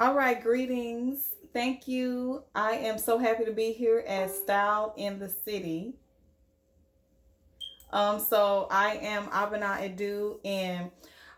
All right, greetings. Thank you. I am so happy to be here at Style in the City. So I am Abena Edu, and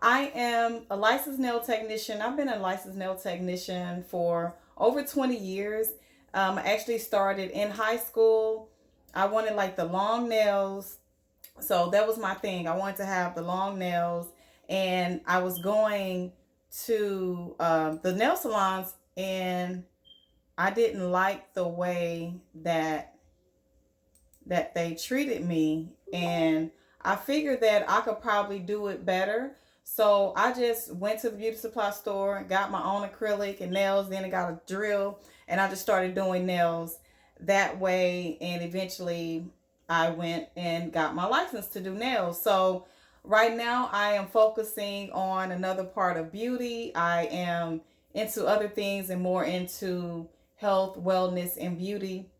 I am a licensed nail technician. I've been a licensed nail technician for over 20 years. I actually started in high school. I wanted like the long nails, so that was my thing. I wanted to have the long nails, and I was going to the nail salons, and I didn't like the way that they treated me, and I figured that I could probably do it better. So I just went to the beauty supply store, got my own acrylic and nails, then I got a drill, and I just started doing nails that way, and eventually I went and got my license to do nails. So right now I am focusing on another part of beauty. I am into other things and more into health, wellness, and beauty,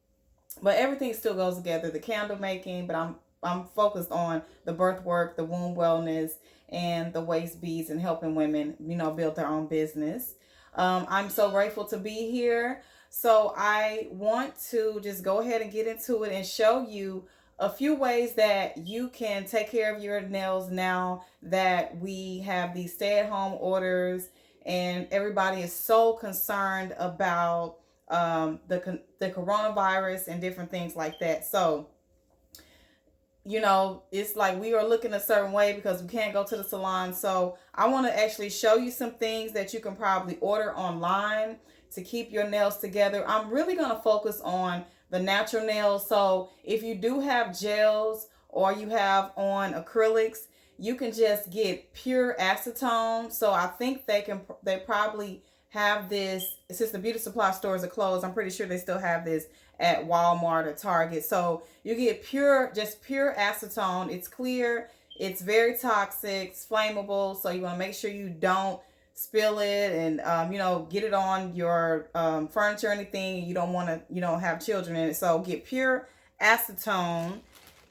but everything still goes together. The candle making, but I'm focused on the birth work, the womb wellness, and the waist beads, and helping women, build their own business. I'm so grateful to be here. So I want to just go ahead and get into it and show you a few ways that you can take care of your nails now that we have these stay-at-home orders and everybody is so concerned about the coronavirus and different things like that. So, it's like we are looking a certain way because we can't go to the salon. So I want to actually show you some things that you can probably order online to keep your nails together. I'm really going to focus on the natural nails. So if you do have gels or you have on acrylics, you can just get pure acetone. So I think they probably have this, since the beauty supply stores are closed. I'm pretty sure they still have this at Walmart or Target. So you get just pure acetone. It's clear, it's very toxic, it's flammable, so you want to make sure you don't spill it and get it on your furniture or anything. You don't want to have children in it. So get pure acetone,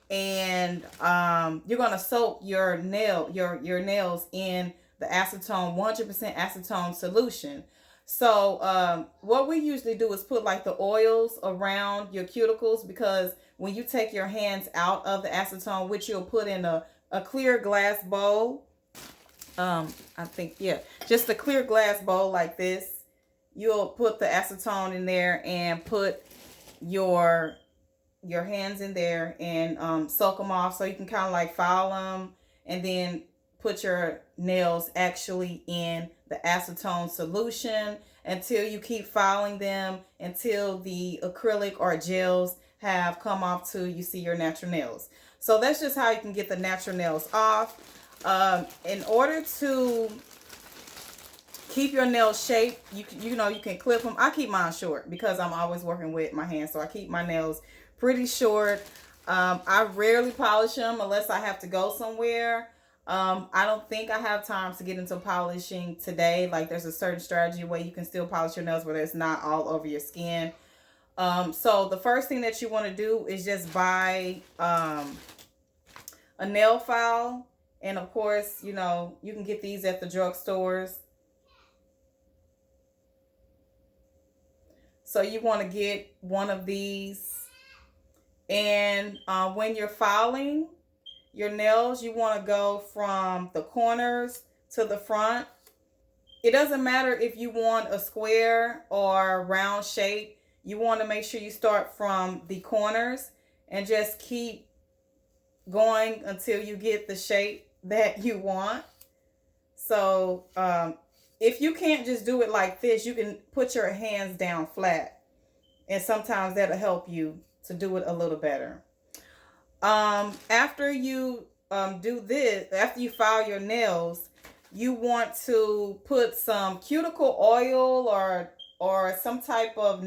and you're going to soak your nails in the acetone, 100% acetone solution. So what we usually do is put like the oils around your cuticles, because when you take your hands out of the acetone, which you'll put in a clear glass bowl, I think, yeah, just a clear glass bowl like this, you'll put the acetone in there and put your hands in there and soak them off, so you can kind of like file them and then put your nails actually in the acetone solution until you keep filing them until the acrylic or gels have come off to you see your natural nails. So that's just how you can get the natural nails off. In order to keep your nails shaped, you can clip them. I keep mine short because I'm always working with my hands, so I keep my nails pretty short. I rarely polish them unless I have to go somewhere. I don't think I have time to get into polishing today. Like, there's a certain strategy where you can still polish your nails where it's not all over your skin. So the first thing that you want to do is just buy a nail file. And of course, you can get these at the drugstores. So you want to get one of these. And when you're filing your nails, you want to go from the corners to the front. It doesn't matter if you want a square or round shape. You want to make sure you start from the corners and just keep going until you get the shape that you want. So if you can't just do it like this, you can put your hands down flat, and sometimes that'll help you to do it a little better. After you do this, after you file your nails, you want to put some cuticle oil or some type of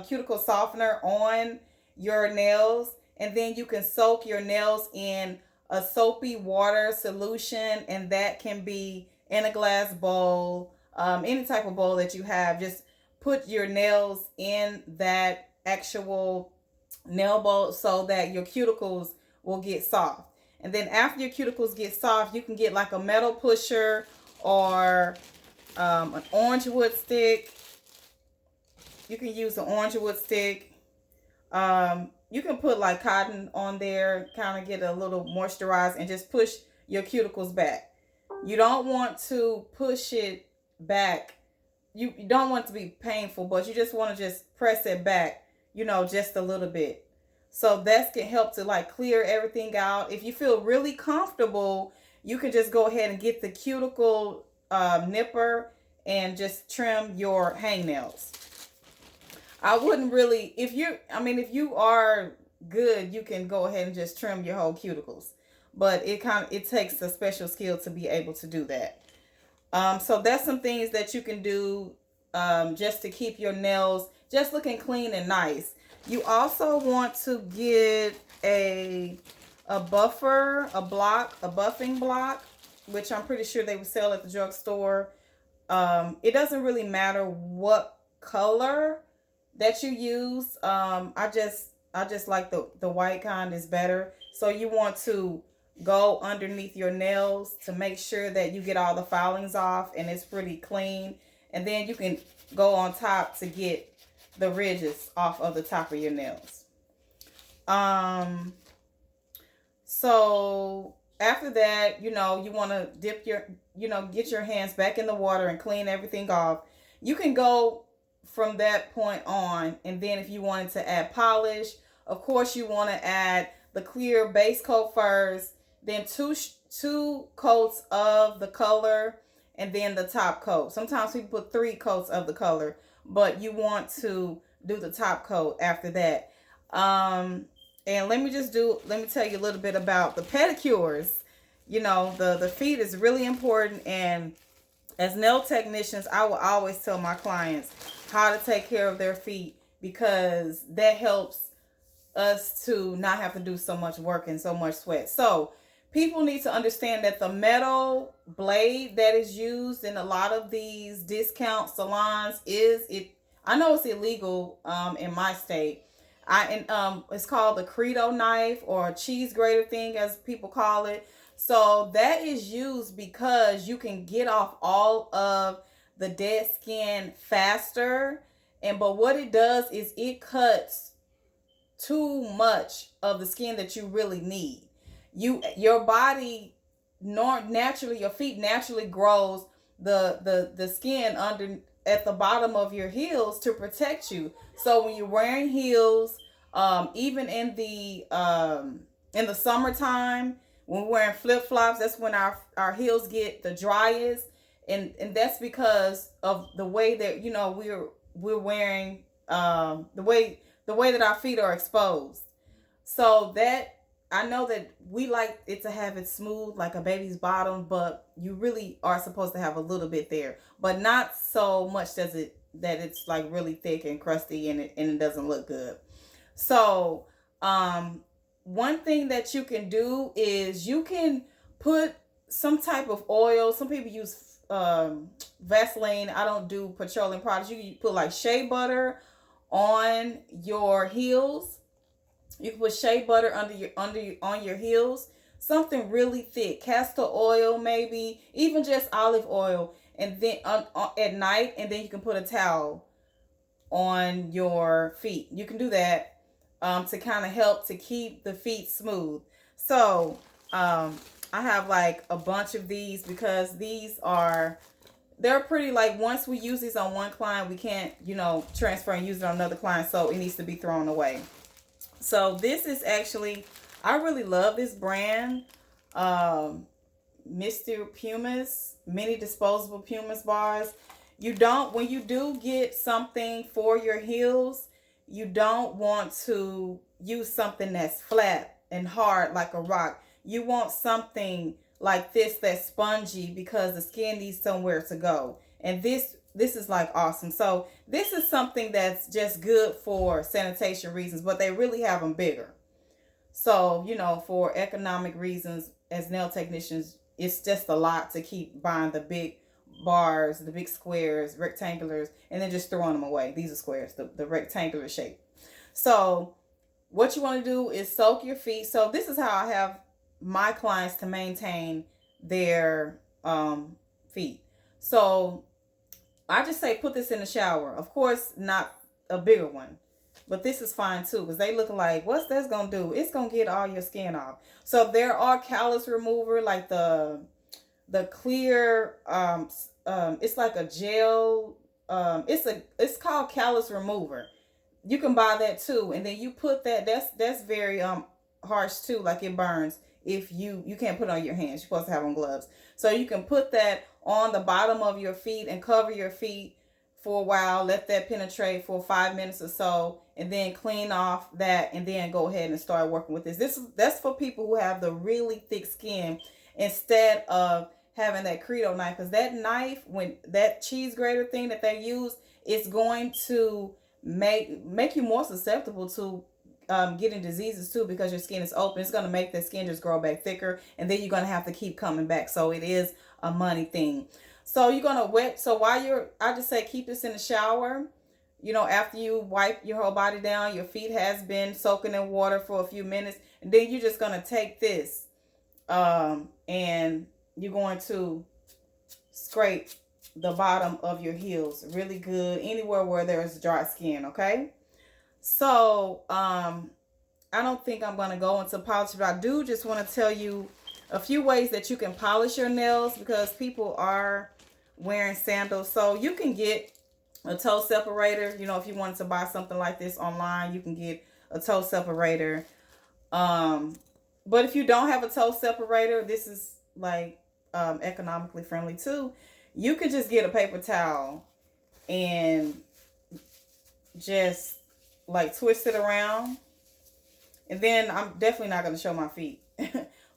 cuticle softener on your nails, and then you can soak your nails in a soapy water solution, and that can be in a glass bowl, any type of bowl that you have. Just put your nails in that actual nail bowl so that your cuticles will get soft. And then after your cuticles get soft, you can get like a metal pusher or an orange wood stick. You can use an orange wood stick. You can put like cotton on there, kind of get a little moisturized, and just push your cuticles back. You don't want to push it back. You don't want it to be painful, but you just want to just press it back, just a little bit. So that can help to like clear everything out. If you feel really comfortable, you can just go ahead and get the cuticle nipper and just trim your hangnails. I wouldn't really, if you are good, you can go ahead and just trim your whole cuticles. But it takes a special skill to be able to do that. So that's some things that you can do just to keep your nails just looking clean and nice. You also want to get a buffing block, which I'm pretty sure they would sell at the drugstore. It doesn't really matter what color that you use. I just like the white kind is better. So you want to go underneath your nails to make sure that you get all the filings off and it's pretty clean. And then you can go on top to get the ridges off of the top of your nails. So after that, you want to dip get your hands back in the water and clean everything off. You can go from that point on, and then if you wanted to add polish, of course you want to add the clear base coat first, then two coats of the color, and then the top coat. Sometimes people put 3 coats of the color, but you want to do the top coat after that. And let me tell you a little bit about the pedicures. The feet is really important, and as nail technicians, I will always tell my clients how to take care of their feet, because that helps us to not have to do so much work and so much sweat. So people need to understand that the metal blade that is used in a lot of these discount salons I know it's illegal in my state. It's called the Credo knife, or cheese grater thing as people call it. So that is used because you can get off all of the dead skin faster. But what it does is it cuts too much of the skin that you really need. Your body naturally, your feet naturally grows the skin under at the bottom of your heels to protect you. So when you're wearing heels, even in the summertime, when we're wearing flip-flops, that's when our heels get the driest, and that's because of the way that we're wearing the way that our feet are exposed. So that I know that we like it to have it smooth like a baby's bottom, but you really are supposed to have a little bit there, but not so much that it's like really thick and crusty and it doesn't look good. So one thing that you can do is you can put some type of oil. Some people use Vaseline. I don't do petroleum products. You can put like shea butter on your heels. You can put shea butter on your heels. Something really thick, castor oil, maybe even just olive oil, and then at night, and then you can put a towel on your feet. You can do that to kind of help to keep the feet smooth. So I have like a bunch of these because they're pretty, like once we use these on one client, we can't transfer and use it on another client, so it needs to be thrown away. So this is actually, I really love this brand, Mr. Pumas, mini disposable Pumas bars. When you do get something for your heels, you don't want to use something that's flat and hard like a rock. You want something like this that's spongy, because the skin needs somewhere to go. And this is like awesome. So this is something that's just good for sanitation reasons, but they really have them bigger. So, for economic reasons, as nail technicians, it's just a lot to keep buying the big bars, the big squares, rectangulars, and then just throwing them away. These are squares, the rectangular shape. So what you want to do is soak your feet. So this is how I have my clients to maintain their feet. So I just say put this in the shower. Of course, not a bigger one. But this is fine too, because they look like, what's that's gonna do? It's gonna get all your skin off. So there are callus remover, like the clear it's like a gel, it's called callus remover. You can buy that too, and then you put that, that's very harsh too, like it burns. If you can't put it on your hands, you're supposed to have on gloves. So you can put that on the bottom of your feet and cover your feet for a while, let that penetrate for 5 minutes or so, and then clean off that, and then go ahead and start working with that's for people who have the really thick skin, instead of having that Credo knife, because that knife, when that cheese grater thing that they use, it's going to make you more susceptible to getting diseases too, because your skin is open. It's going to make the skin just grow back thicker, and then you're going to have to keep coming back. So it is a money thing. So you're going to wet. So while I just say keep this in the shower. You know, after you wipe your whole body down, your feet has been soaking in water for a few minutes, and then you're just going to take this and you're going to scrape the bottom of your heels really good, anywhere where there's dry skin. Okay. So I don't think I'm going to go into polish, but I do just want to tell you a few ways that you can polish your nails, because people are wearing sandals. So you can get a toe separator. You know, if you wanted to buy something like this online, you can get a toe separator. But if you don't have a toe separator, this is like economically friendly too. You could just get a paper towel and just like twist it around. And then I'm definitely not going to show my feet.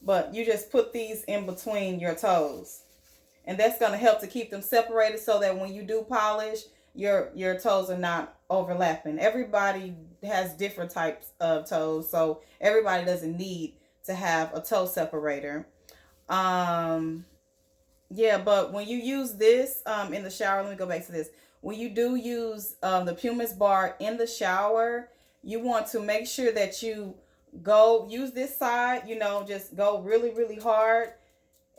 But you just put these in between your toes. And that's going to help to keep them separated, so that when you do polish, your toes are not overlapping. Everybody has different types of toes, so everybody doesn't need to have a toe separator. Yeah, but when you use this in the shower, let me go back to this. When you do use the pumice bar in the shower, you want to make sure that you use this side, you know, just go really, really hard.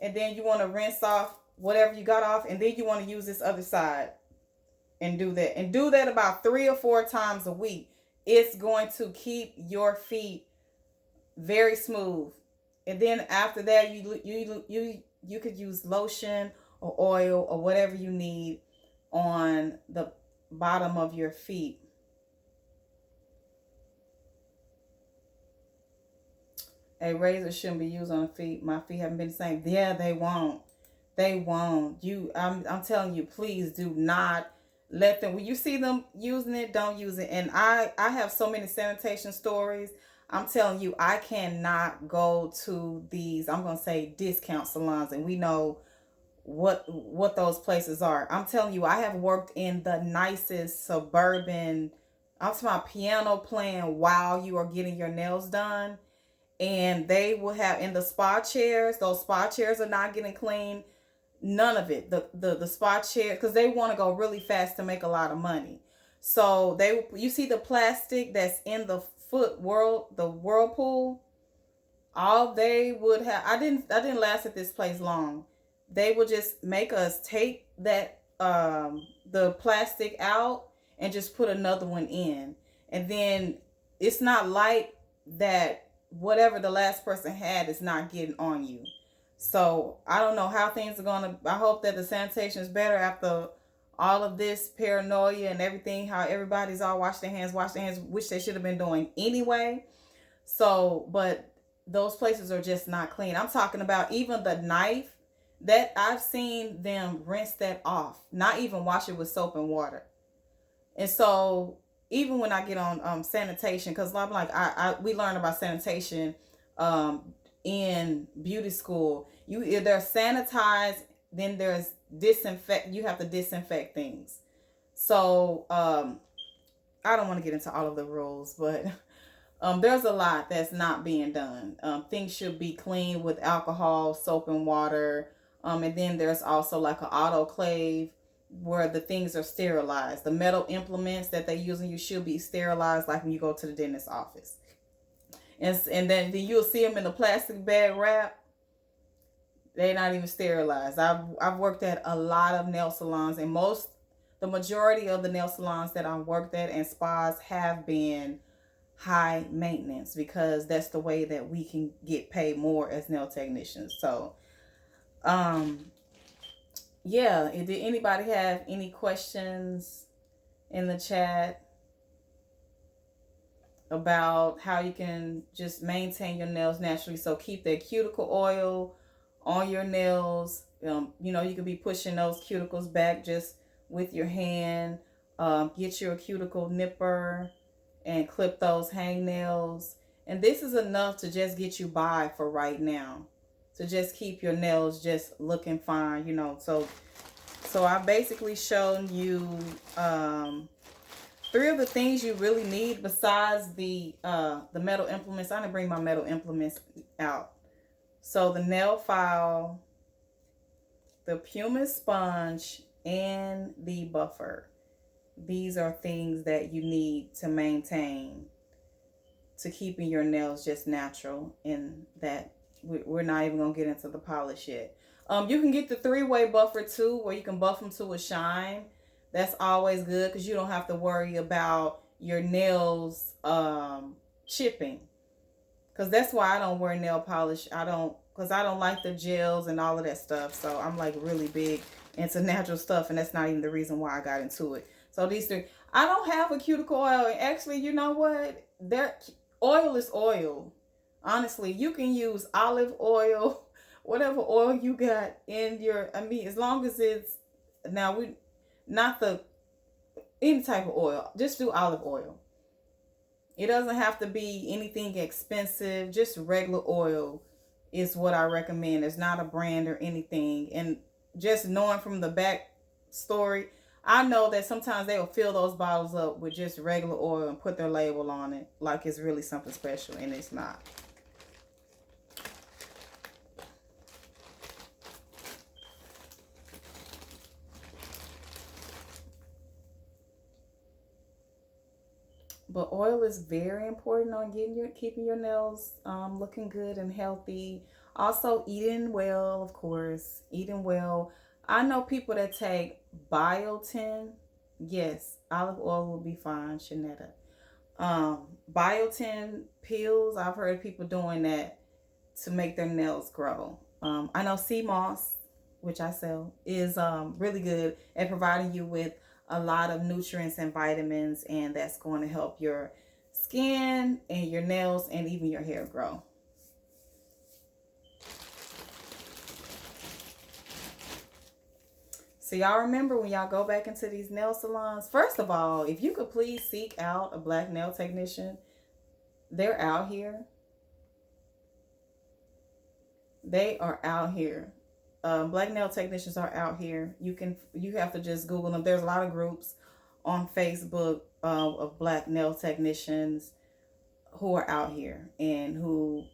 And then you want to rinse off whatever you got off. And then you want to use this other side and do that. And do that about 3 or 4 times a week. It's going to keep your feet very smooth. And then after that, you could use lotion or oil or whatever you need on the bottom of your feet. A razor shouldn't be used on the feet. My feet haven't been the same. Yeah, they won't. They won't. I'm telling you, please do not let them. When you see them using it, don't use it. And I have so many sanitation stories. I'm telling you, I cannot go to these, I'm going to say, discount salons, and we know what those places are. I'm telling you, I have worked in the nicest suburban, I'm talking about piano playing while you are getting your nails done. And they will have in the spa chairs, those spa chairs are not getting clean. None of it. The spa chair, because they want to go really fast to make a lot of money. So you see the plastic that's in the the whirlpool. All they would have, I didn't last at this place long. They would just make us take that the plastic out and just put another one in. And then it's not like that whatever the last person had is not getting on you. So I don't know how things are gonna, I hope that the sanitation is better after all of this paranoia and everything, how everybody's all wash their hands, which they should have been doing anyway. So, but those places are just not clean. I'm talking about even the knife, that I've seen them rinse that off, not even wash it with soap and water. And so even when I get on sanitation, because I'm like, we learn about sanitation in beauty school. They're sanitized, then there's disinfect. You have to disinfect things. So I don't want to get into all of the rules, but there's a lot that's not being done. Things should be cleaned with alcohol, soap, and water. And then there's also like an autoclave where the things are sterilized. The metal implements that they use, and you should be sterilized, like when you go to the dentist's office. And then you'll see them in a plastic bag wrap. They're not even sterilized. I've worked at a lot of nail salons, and most the majority of the nail salons that I worked at and spas have been high maintenance, because that's the way that we can get paid more as nail technicians. So, um, yeah, did anybody have any questions in the chat about how you can just maintain your nails naturally? So keep that cuticle oil on your nails. You know, you could be pushing those cuticles back just with your hand. Get your cuticle nipper and clip those hangnails. And this is enough to just get you by for right now. To just keep your nails just looking fine, you know. So I basically shown you 3 of the things you really need besides the metal implements. I didn't bring my metal implements out. So the nail file, the pumice sponge, and the buffer. These are things that you need to maintain to keeping your nails just natural, and that we're not even going to get into the polish yet. You can get the 3-way buffer too, where you can buff them to a shine. That's always good because you don't have to worry about your nails chipping. Because that's why I don't wear nail polish. Because I don't like the gels and all of that stuff. So I'm like really big into natural stuff, and that's not even the reason why I got into it. So these 3, I don't have a cuticle oil. And actually, you know what? Oil is oil. Honestly, you can use olive oil, whatever oil you got in your, I mean, as long as it's, now we, not the, any type of oil, just do olive oil. It doesn't have to be anything expensive, just regular oil is what I recommend. It's not a brand or anything. And just knowing from the back story, I know that sometimes they will fill those bottles up with just regular oil and put their label on it like it's really something special, and it's not. But oil is very important on keeping your nails looking good and healthy. Also, eating well, of course. Eating well. I know people that take biotin. Yes, olive oil will be fine, Shanetta. Biotin pills. I've heard people doing that to make their nails grow. I know sea moss, which I sell, is really good at providing you with a lot of nutrients and vitamins, and that's going to help your skin and your nails and even your hair grow. So y'all remember, when y'all go back into these nail salons, first of all, if you could please seek out a black nail technician. They're out here. They are out here. Black nail technicians are out here. You have to just Google them. There's a lot of groups on Facebook of black nail technicians who are out here, and who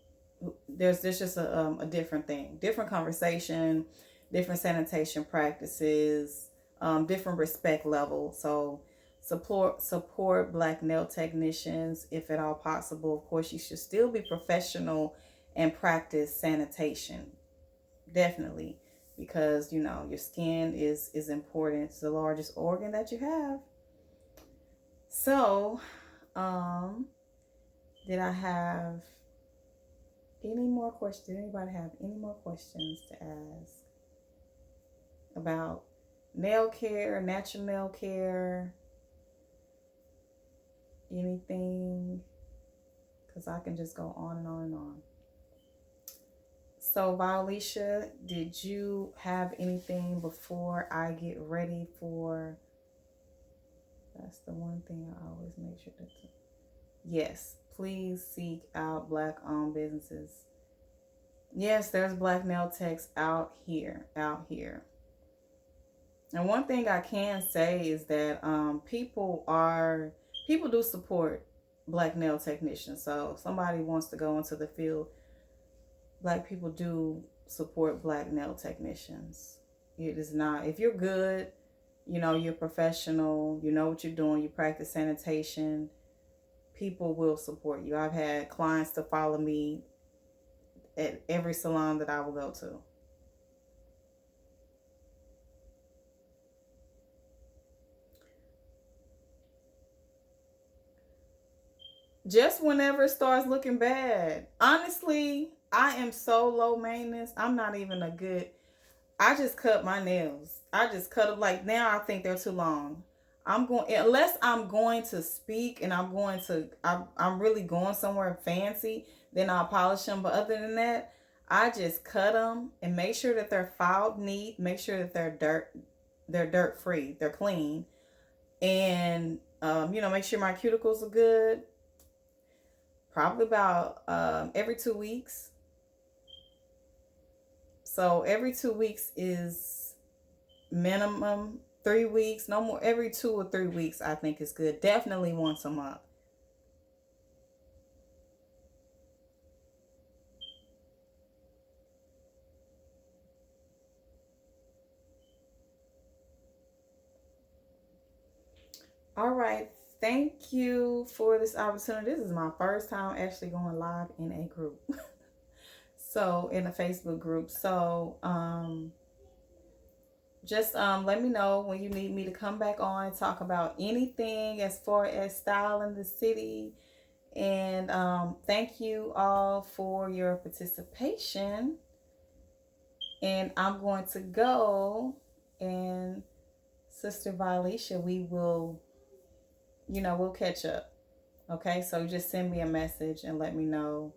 there's just a different thing, different conversation, different sanitation practices, different respect level. So support black nail technicians if at all possible. Of course, you should still be professional and practice sanitation, definitely, because you know your skin is important. It's the largest organ that you have. So did I have any more questions? Did anybody have any more questions to ask about nail care, natural nail care, anything? Because I can just go on and on and on. So, Violicia, did you have anything before I get ready for... That's the one thing I always make sure to do. Yes, please seek out black-owned businesses. Yes, there's black nail techs out here. And one thing I can say is that people do support black nail technicians. So if somebody wants to go into the field, black people do support black nail technicians. It is not, if you're good, you know, you're professional, you know what you're doing, you practice sanitation, people will support you. I've had clients to follow me at every salon that I will go to. Just whenever it starts looking bad. Honestly, I am so low maintenance. I'm not even a good. I just cut my nails. I just cut them. Like now, I think they're too long. I'm going unless I'm going to speak and I'm really going somewhere fancy. Then I'll polish them. But other than that, I just cut them and make sure that they're filed neat. Make sure that they're dirt free. They're clean, and make sure my cuticles are good. Probably about every 2 weeks. So every 2 weeks is minimum. 3 weeks, no more. Every 2 or 3 weeks, I think is good. Definitely once a month. All right. Thank you for this opportunity. This is my first time actually going live in a group. So in a Facebook group. So just let me know when you need me to come back on and talk about anything as far as style in the city. And thank you all for your participation. And I'm going to go, and Sister Vilisha, we'll catch up. Okay, so just send me a message and let me know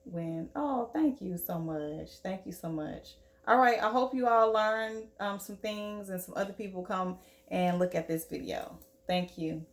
when. Oh, thank you so much. Thank you so much. All right, I hope you all learned some things and some other people come and look at this video. Thank you.